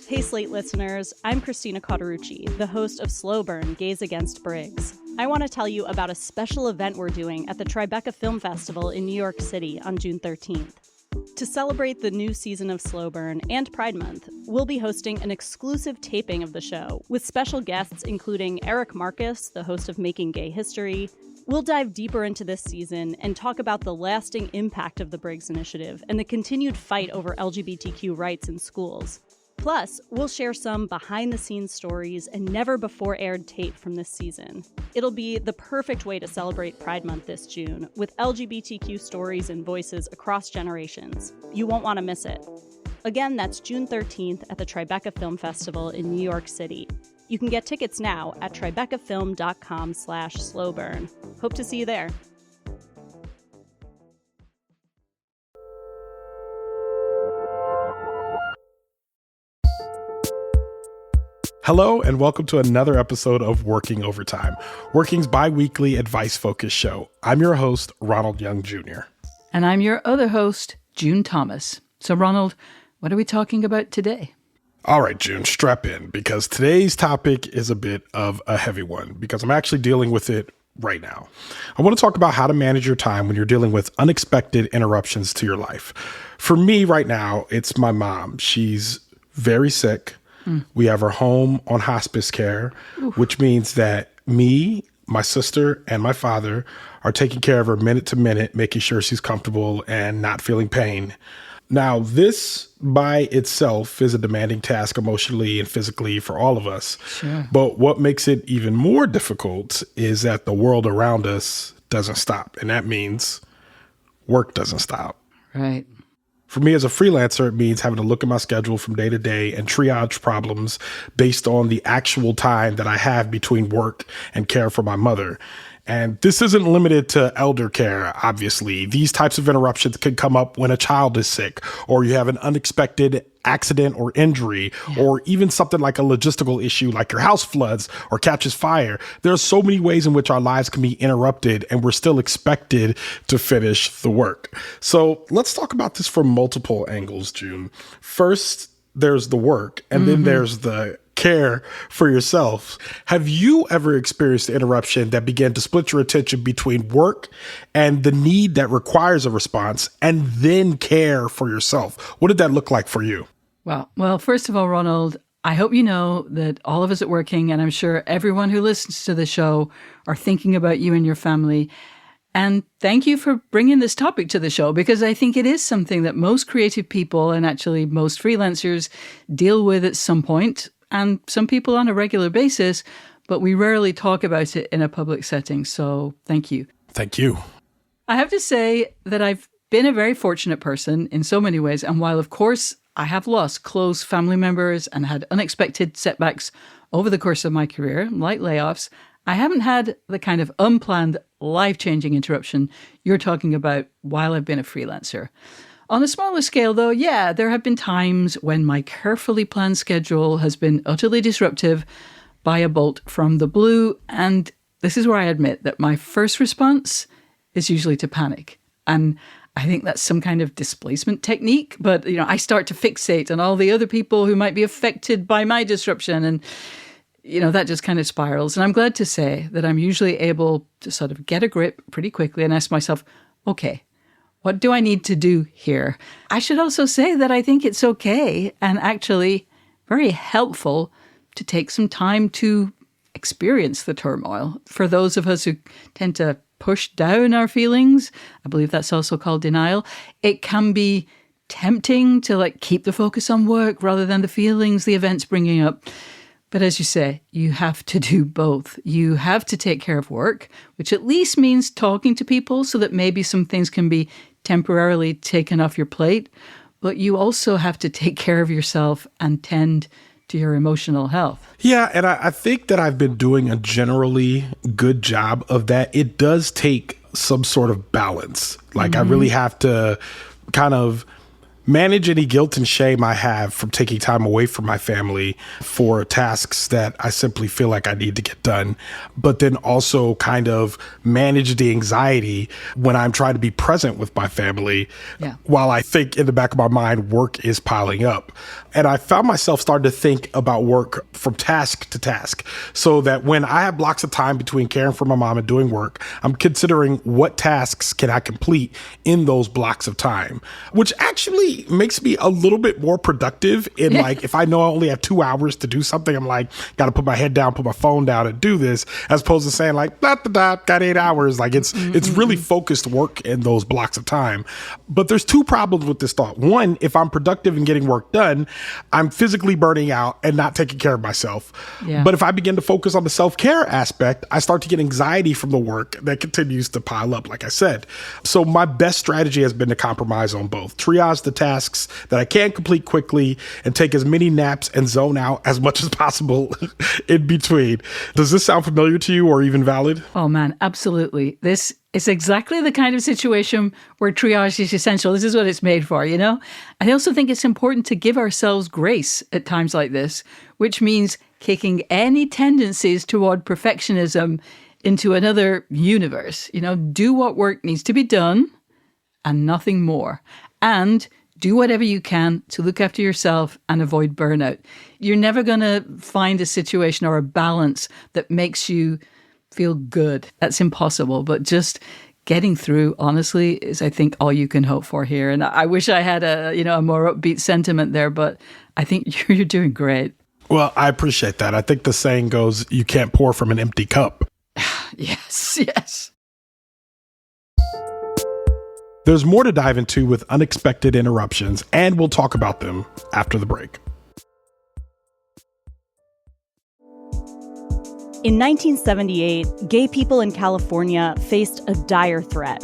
Hey Slate listeners, I'm Christina Cauterucci, the host of Slow Burn, Gays Against Briggs. I want to tell you about a special event we're doing at the Tribeca Film Festival in New York City on June 13th. To celebrate the new season of Slow Burn and Pride Month, we'll be hosting an exclusive taping of the show with special guests including Eric Marcus, the host of Making Gay History. We'll dive deeper into this season and talk about the lasting impact of the Briggs Initiative and the continued fight over LGBTQ rights in schools. Plus, we'll share some behind-the-scenes stories and never-before-aired tape from this season. It'll be the perfect way to celebrate Pride Month this June, with LGBTQ stories and voices across generations. You won't want to miss it. Again, that's June 13th at the Tribeca Film Festival in New York City. You can get tickets now at tribecafilm.com/slowburn. Hope to see you there. Hello, and welcome to another episode of Working Overtime, Working's bi-weekly advice-focused show. I'm your host, Ronald Young Jr. And I'm your other host, June Thomas. So, Ronald, what are we talking about today? All right, June, strap in, because today's topic is a bit of a heavy one, because I'm actually dealing with it right now. I want to talk about how to manage your time when you're dealing with unexpected interruptions to your life. For me right now, it's my mom. She's very sick. We have her home on hospice care, which means that me, my sister, and my father are taking care of her minute to minute, making sure she's comfortable and not feeling pain. Now, this by itself is a demanding task emotionally and physically for all of us. Sure. But what makes it even more difficult is that the world around us doesn't stop. And that means work doesn't stop. Right. For me as a freelancer, it means having to look at my schedule from day to day and triage problems based on the actual time that I have between work and care for my mother. And this isn't limited to elder care, obviously. These types of interruptions can come up when a child is sick, or you have an unexpected accident or injury, or even something like a logistical issue like your house floods or catches fire. There are so many ways in which our lives can be interrupted and we're still expected to finish the work. So let's talk about this from multiple angles, June. First, there's the work, and then there's the care for yourself. Have you ever experienced an interruption that began to split your attention between work and the need that requires a response, and then care for yourself? What did that look like for you? Well, first of all, Ronald, I hope you know that all of us at Working, and I'm sure everyone who listens to the show, are thinking about you and your family. And thank you for bringing this topic to the show, because I think it is something that most creative people and actually most freelancers deal with at some point, and some people on a regular basis, but we rarely talk about it in a public setting. So thank you. Thank you. I have to say that I've been a very fortunate person in so many ways. And while, of course, I have lost close family members and had unexpected setbacks over the course of my career, like layoffs, I haven't had the kind of unplanned, life-changing interruption you're talking about while I've been a freelancer. On a smaller scale, though, yeah, there have been times when my carefully planned schedule has been utterly disruptive by a bolt from the blue. And this is where I admit that my first response is usually to panic. And I think that's some kind of displacement technique. But, I start to fixate on all the other people who might be affected by my disruption. And, that just kind of spirals. And I'm glad to say that I'm usually able to sort of get a grip pretty quickly and ask myself, okay, what do I need to do here? I should also say that I think it's okay and actually very helpful to take some time to experience the turmoil. For those of us who tend to push down our feelings, I believe that's also called denial, it can be tempting to keep the focus on work rather than the feelings the event's bringing up. But as you say, you have to do both. You have to take care of work, which at least means talking to people so that maybe some things can be temporarily taken off your plate. But you also have to take care of yourself and tend to your emotional health. Yeah, and I think that I've been doing a generally good job of that. It does take some sort of balance. I really have to kind of manage any guilt and shame I have from taking time away from my family for tasks that I simply feel like I need to get done, but then also kind of manage the anxiety when I'm trying to be present with my family while I think in the back of my mind work is piling up. And I found myself starting to think about work from task to task, so that when I have blocks of time between caring for my mom and doing work, I'm considering what tasks can I complete in those blocks of time, which actually makes me a little bit more productive in like, if I know I only have 2 hours to do something, I'm like, got to put my head down, put my phone down and do this, as opposed to saying like, got 8 hours. Like it's really focused work in those blocks of time. But there's two problems with this thought. One, if I'm productive and getting work done, I'm physically burning out and not taking care of myself. Yeah. But if I begin to focus on the self-care aspect, I start to get anxiety from the work that continues to pile up, like I said. So my best strategy has been to compromise on both. Triage the tasks that I can complete quickly and take as many naps and zone out as much as possible in between. Does this sound familiar to you or even valid? Oh man, absolutely. This is exactly the kind of situation where triage is essential. This is what it's made for, you know? I also think it's important to give ourselves grace at times like this, which means kicking any tendencies toward perfectionism into another universe. You know, do what work needs to be done and nothing more. And do whatever you can to look after yourself and avoid burnout. You're never going to find a situation or a balance that makes you feel good. That's impossible. But just getting through, honestly, is, I think, all you can hope for here. And I wish I had a more upbeat sentiment there, but I think you're doing great. Well, I appreciate that. I think the saying goes, you can't pour from an empty cup. Yes. There's more to dive into with unexpected interruptions, and we'll talk about them after the break. In 1978, gay people in California faced a dire threat.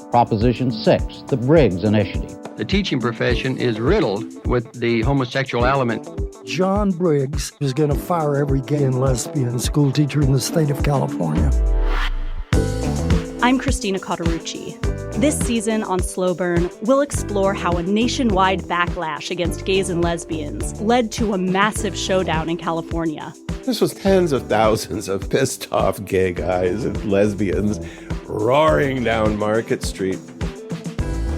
Proposition 6, the Briggs Initiative. The teaching profession is riddled with the homosexual element. John Briggs is going to fire every gay and lesbian school teacher in the state of California. I'm Christina Cauterucci. This season on Slow Burn, we'll explore how a nationwide backlash against gays and lesbians led to a massive showdown in California. This was tens of thousands of pissed off gay guys and lesbians roaring down Market Street.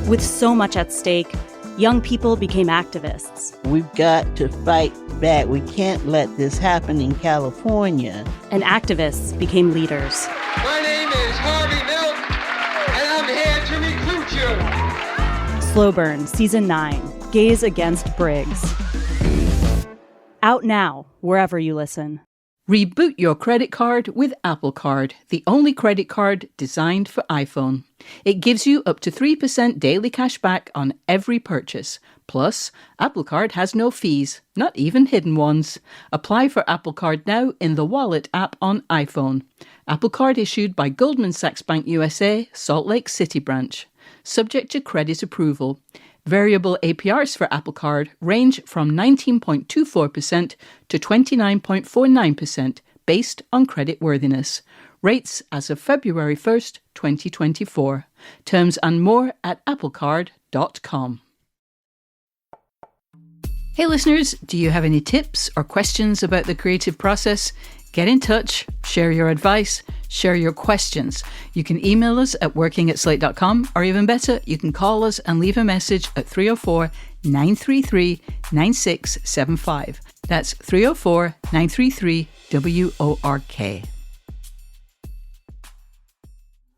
With so much at stake, young people became activists. We've got to fight back. We can't let this happen in California. And activists became leaders. My name is Harvey Milk, and I'm here to recruit you. Slow Burn, Season 9, Gays Against Briggs. Out now, wherever you listen. Reboot your credit card with Apple Card, the only credit card designed for iPhone. It gives you up to 3% daily cash back on every purchase. Plus, Apple Card has no fees, not even hidden ones. Apply for Apple Card now in the Wallet app on iPhone. Apple Card issued by Goldman Sachs Bank USA, Salt Lake City branch. Subject to credit approval. Variable APRs for Apple Card range from 19.24% to 29.49% based on creditworthiness. Rates as of February 1st, 2024. Terms and more at applecard.com. Hey listeners, do you have any tips or questions about the creative process? Get in touch, share your advice, share your questions. You can email us at working@slate.com, or even better, you can call us and leave a message at 304-933-9675. That's 304-933-WORK.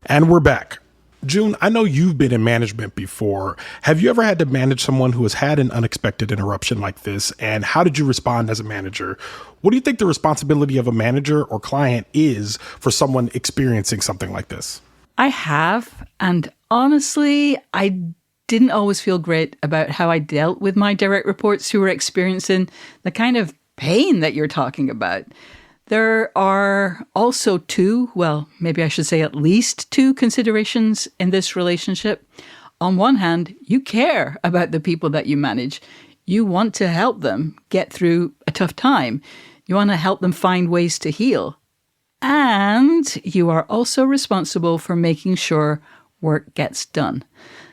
And we're back. June, I know you've been in management before. Have you ever had to manage someone who has had an unexpected interruption like this? And how did you respond as a manager? What do you think the responsibility of a manager or client is for someone experiencing something like this? I have. And honestly, I didn't always feel great about how I dealt with my direct reports who were experiencing the kind of pain that you're talking about. There are also maybe I should say at least two considerations in this relationship. On one hand, you care about the people that you manage. You want to help them get through a tough time. You want to help them find ways to heal. And you are also responsible for making sure work gets done.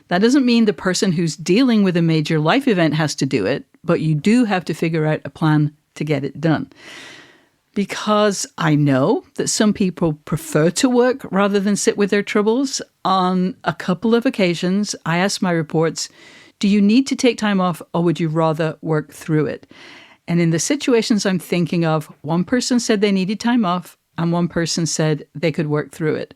That doesn't mean the person who's dealing with a major life event has to do it, but you do have to figure out a plan to get it done. Because I know that some people prefer to work rather than sit with their troubles, on a couple of occasions, I asked my reports, do you need to take time off or would you rather work through it? And in the situations I'm thinking of, one person said they needed time off and one person said they could work through it.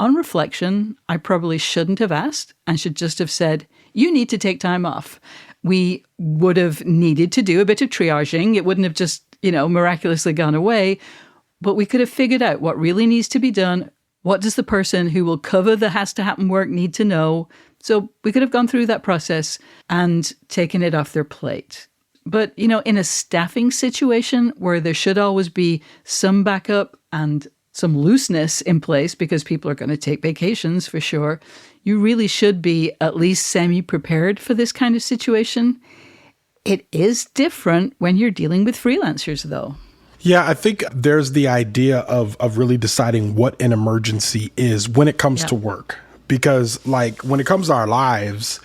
On reflection, I probably shouldn't have asked and should just have said, you need to take time off. We would have needed to do a bit of triaging. It wouldn't have just, miraculously gone away, but we could have figured out what really needs to be done. What does the person who will cover the has to happen work need to know? So we could have gone through that process and taken it off their plate. But, in a staffing situation where there should always be some backup and some looseness in place because people are going to take vacations for sure, you really should be at least semi-prepared for this kind of situation. It is different when you're dealing with freelancers, though. Yeah, I think there's the idea of really deciding what an emergency is when it comes to work. Because, when it comes to our lives,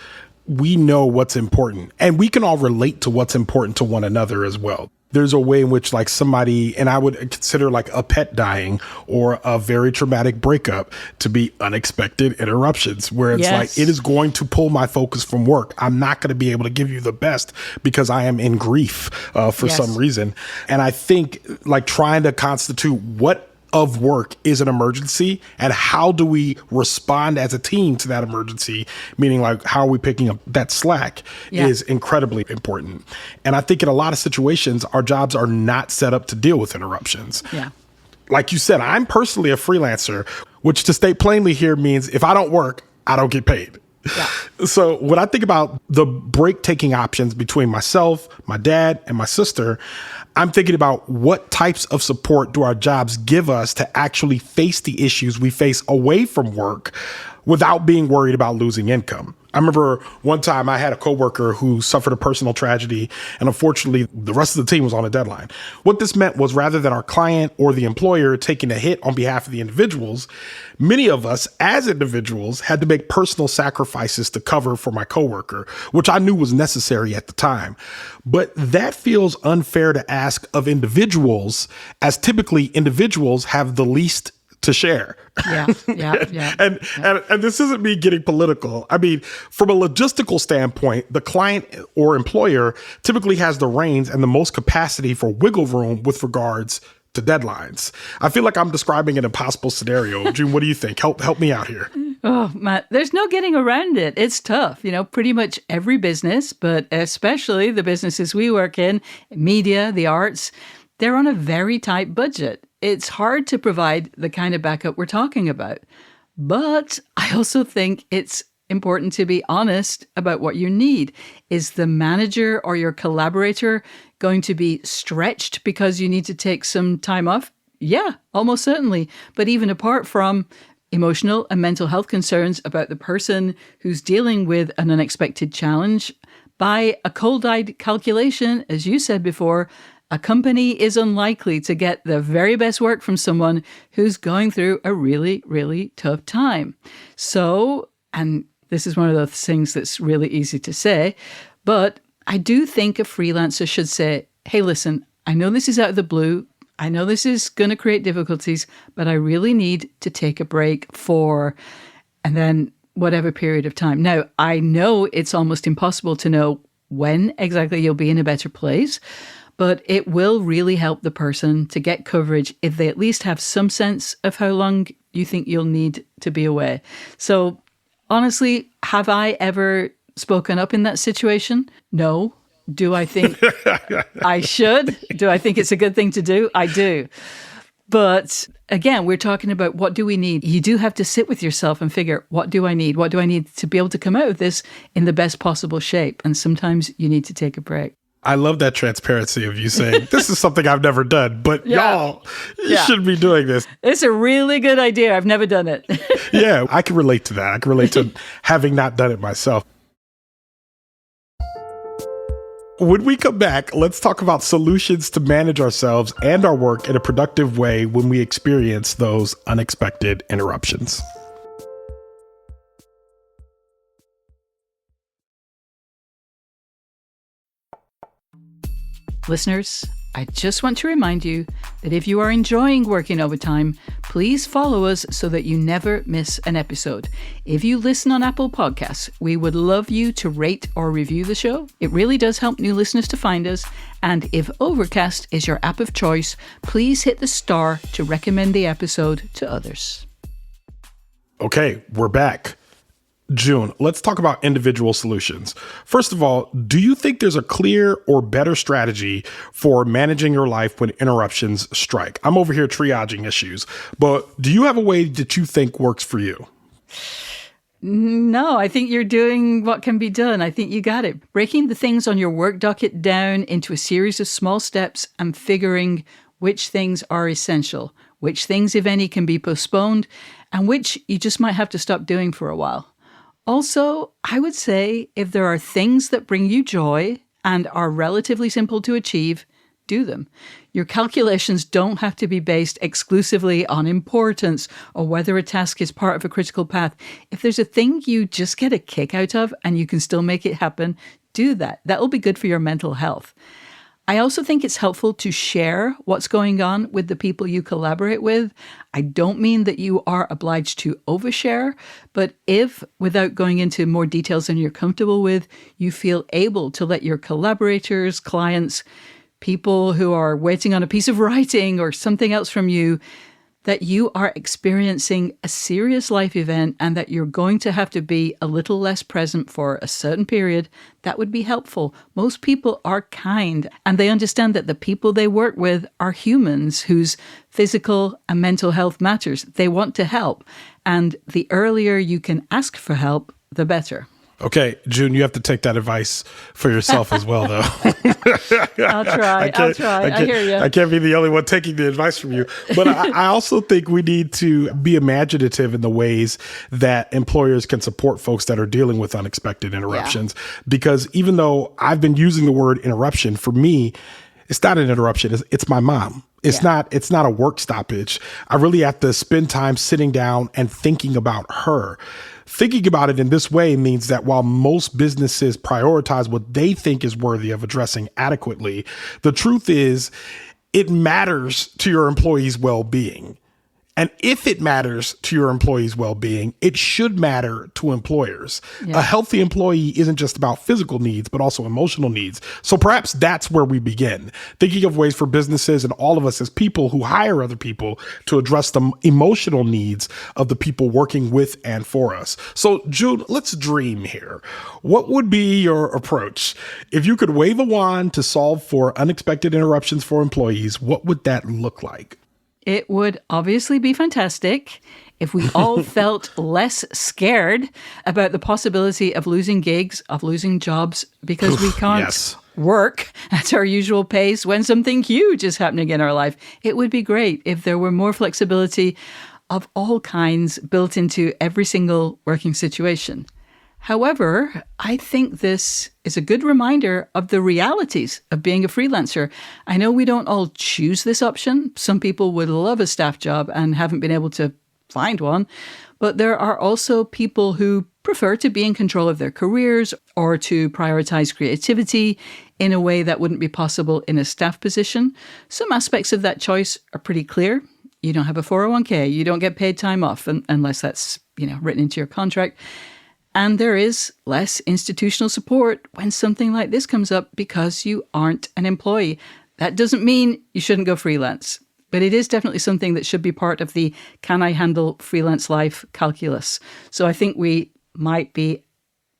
we know what's important. And we can all relate to what's important to one another as well. There's a way in which somebody, and I would consider a pet dying or a very traumatic breakup to be unexpected interruptions where it's it is going to pull my focus from work. I'm not going to be able to give you the best because I am in grief for some reason. And I think trying to constitute what of work is an emergency and how do we respond as a team to that emergency, meaning how are we picking up that slack is incredibly important. And I think in a lot of situations, our jobs are not set up to deal with interruptions. Yeah. Like you said, I'm personally a freelancer, which to state plainly here means if I don't work, I don't get paid. Yeah. So when I think about the break-taking options between myself, my dad, and my sister, I'm thinking about what types of support do our jobs give us to actually face the issues we face away from work without being worried about losing income. I remember one time I had a coworker who suffered a personal tragedy, and unfortunately, the rest of the team was on a deadline. What this meant was rather than our client or the employer taking a hit on behalf of the individuals, many of us as individuals had to make personal sacrifices to cover for my coworker, which I knew was necessary at the time. But that feels unfair to ask of individuals, as typically individuals have the least to share. Yeah. And this isn't me getting political. I mean, from a logistical standpoint, the client or employer typically has the reins and the most capacity for wiggle room with regards to deadlines. I feel like I'm describing an impossible scenario. June, what do you think? Help me out here. Oh, Matt, there's no getting around it. It's tough. Pretty much every business, but especially the businesses we work in, media, the arts, they're on a very tight budget. It's hard to provide the kind of backup we're talking about. But I also think it's important to be honest about what you need. Is the manager or your collaborator going to be stretched because you need to take some time off? Yeah, almost certainly. But even apart from emotional and mental health concerns about the person who's dealing with an unexpected challenge, by a cold-eyed calculation, as you said before, a company is unlikely to get the very best work from someone who's going through a really, really tough time. So, and this is one of those things that's really easy to say, but I do think a freelancer should say, hey, listen, I know this is out of the blue. I know this is going to create difficulties, but I really need to take a break for, and then whatever period of time. Now, I know it's almost impossible to know when exactly you'll be in a better place, but it will really help the person to get coverage if they at least have some sense of how long you think you'll need to be away. So honestly, have I ever spoken up in that situation? No. Do I think I should? Do I think it's a good thing to do? I do. But again, we're talking about what do we need? You do have to sit with yourself and figure, what do I need? What do I need to be able to come out of this in the best possible shape? And sometimes you need to take a break. I love that transparency of you saying, this is something I've never done, but y'all, you should be doing this. It's a really good idea. I've never done it. Yeah, I can relate to that. I can relate to having not done it myself. When we come back, let's talk about solutions to manage ourselves and our work in a productive way when we experience those unexpected interruptions. Listeners, I just want to remind you that if you are enjoying working overtime, please follow us so that you never miss an episode. If you listen on Apple Podcasts, we would love you to rate or review the show. It really does help new listeners to find us. And if Overcast is your app of choice, please hit the star to recommend the episode to others. Okay, we're back. June, let's talk about individual solutions. First of all, do you think there's a clear or better strategy for managing your life when interruptions strike? I'm over here triaging issues, but do you have a way that you think works for you? No, I think you're doing what can be done. I think you got it. Breaking the things on your work docket down into a series of small steps and figuring which things are essential, which things, if any, can be postponed, and which you just might have to stop doing for a while. Also, I would say if there are things that bring you joy and are relatively simple to achieve, do them. Your calculations don't have to be based exclusively on importance or whether a task is part of a critical path. If there's a thing you just get a kick out of and you can still make it happen, do that. That will be good for your mental health. I also think it's helpful to share what's going on with the people you collaborate with. I don't mean that you are obliged to overshare, but if, without going into more details than you're comfortable with, you feel able to let your collaborators, clients, people who are waiting on a piece of writing or something else from you, that you are experiencing a serious life event and that you're going to have to be a little less present for a certain period, that would be helpful. Most people are kind and they understand that the people they work with are humans whose physical and mental health matters. They want to help. And the earlier you can ask for help, the better. Okay, June, you have to take that advice for yourself as well, though. I'll try. I hear you. I can't be the only one taking the advice from you. But I also think we need to be imaginative in the ways that employers can support folks that are dealing with unexpected interruptions. Yeah. Because even though I've been using the word interruption, for me, it's not an interruption. It's my mom. It's not a work stoppage. I really have to spend time sitting down and thinking about her. Thinking about it in this way means that while most businesses prioritize what they think is worthy of addressing adequately, the truth is it matters to your employees' well-being. And if it matters to your employees' well-being, it should matter to employers. Yeah. A healthy employee isn't just about physical needs, but also emotional needs. So perhaps that's where we begin, thinking of ways for businesses and all of us as people who hire other people to address the emotional needs of the people working with and for us. So, June, let's dream here. What would be your approach? If you could wave a wand to solve for unexpected interruptions for employees, what would that look like? It would obviously be fantastic if we all felt less scared about the possibility of losing gigs, of losing jobs, because we can't work at our usual pace when something huge is happening in our life. It would be great if there were more flexibility of all kinds built into every single working situation. However, I think this is a good reminder of the realities of being a freelancer. I know we don't all choose this option. Some people would love a staff job and haven't been able to find one. But there are also people who prefer to be in control of their careers or to prioritize creativity in a way that wouldn't be possible in a staff position. Some aspects of that choice are pretty clear. You don't have a 401k. You don't get paid time off unless that's, written into your contract. And there is less institutional support when something like this comes up because you aren't an employee. That doesn't mean you shouldn't go freelance, but it is definitely something that should be part of the can I handle freelance life calculus. So I think we might be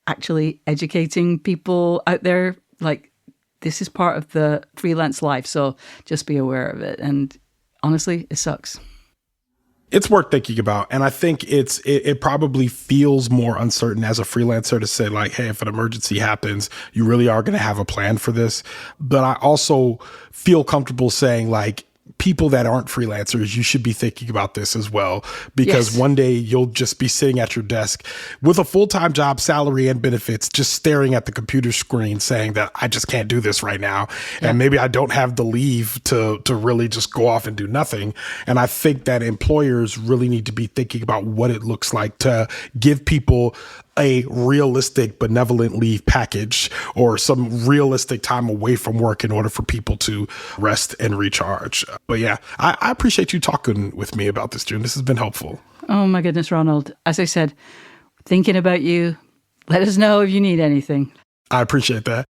actually educating people out there, like this is part of the freelance life. So just be aware of it. And honestly, it sucks. It's worth thinking about. And I think it probably feels more uncertain as a freelancer to say like, hey, if an emergency happens, you really are going to have a plan for this. But I also feel comfortable saying like, people that aren't freelancers, you should be thinking about this as well, because one day you'll just be sitting at your desk with a full-time job, salary and benefits, just staring at the computer screen saying that I just can't do this right now. And maybe I don't have the leave to really just go off and do nothing. And I think that employers really need to be thinking about what it looks like to give people a realistic benevolent leave package or some realistic time away from work in order for people to rest and recharge. But yeah, I appreciate you talking with me about this, June. This has been helpful. Oh my goodness, Ronald. As I said, thinking about you. Let us know if you need anything. I appreciate that.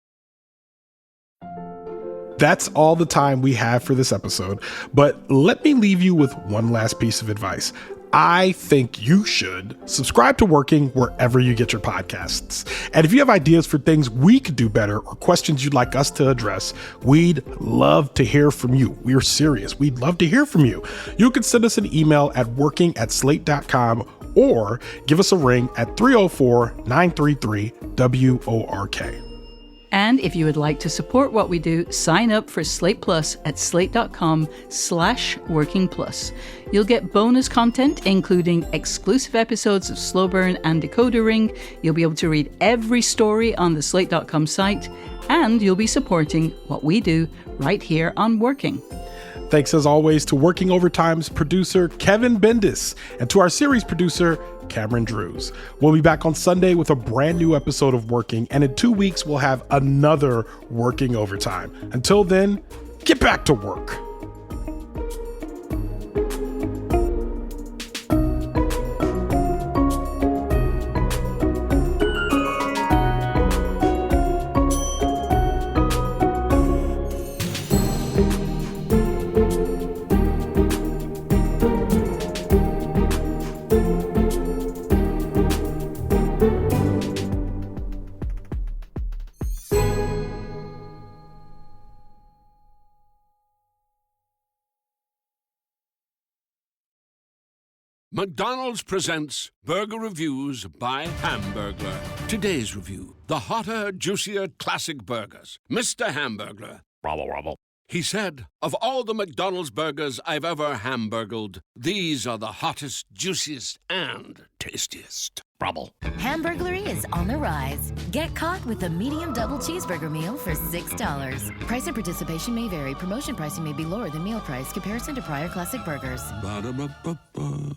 That's all the time we have for this episode, but let me leave you with one last piece of advice. I think you should subscribe to Working wherever you get your podcasts. And if you have ideas for things we could do better or questions you'd like us to address, we'd love to hear from you. We're serious. We'd love to hear from you. You can send us an email at working@slate.com or give us a ring at 304-933-WORK. And if you would like to support what we do, sign up for Slate Plus at slate.com/working plus. You'll get bonus content, including exclusive episodes of Slow Burn and Decoder Ring. You'll be able to read every story on the slate.com site, and you'll be supporting what we do right here on Working. Thanks as always to Working Overtime's producer, Kevin Bendis, and to our series producer, Cameron Drews. We'll be back on Sunday with a brand new episode of Working, and in 2 weeks, we'll have another Working Overtime. Until then, get back to work. McDonald's presents Burger Reviews by Hamburglar. Today's review, the hotter, juicier classic burgers. Mr. Hamburglar. Rubble, rubble. He said, of all the McDonald's burgers I've ever hamburgled, these are the hottest, juiciest, and tastiest. Rubble. Hamburglary is on the rise. Get caught with a medium double cheeseburger meal for $6. Price and participation may vary. Promotion pricing may be lower than meal price. Comparison to prior classic burgers. Ba-da-ba-ba-ba.